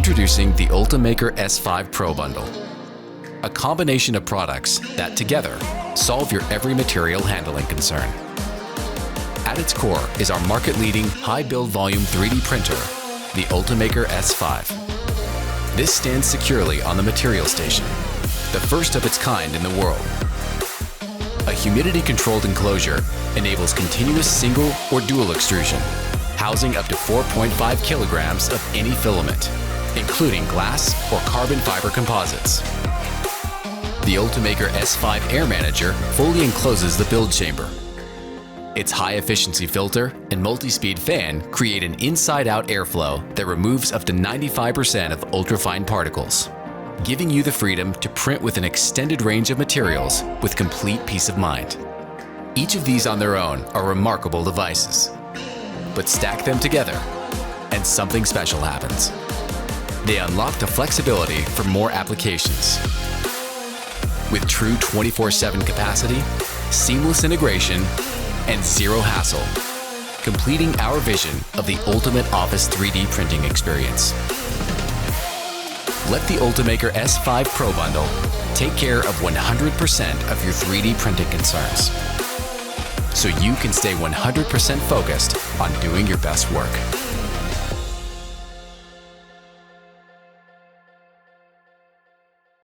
Introducing the Ultimaker S5 Pro Bundle, a combination of products that together solve your every material handling concern. At its core is our market-leading high build volume 3D printer, the Ultimaker S5. This stands securely on the material station, the first of its kind in the world. A humidity-controlled enclosure enables continuous single or dual extrusion, housing up to 4.5 kilograms of any filament, including glass or carbon fiber composites. The Ultimaker S5 Air Manager fully encloses the build chamber. Its high-efficiency filter and multi-speed fan create an inside-out airflow that removes up to 95% of ultrafine particles, giving you the freedom to print with an extended range of materials with complete peace of mind. Each of these on their own are remarkable devices, but stack them together and something special happens. They unlock the flexibility for more applications. With true 24/7 capacity, seamless integration, and zero hassle, completing our vision of the ultimate office 3D printing experience. Let the Ultimaker S5 Pro Bundle take care of 100% of your 3D printing concerns, so you can stay 100% focused on doing your best work.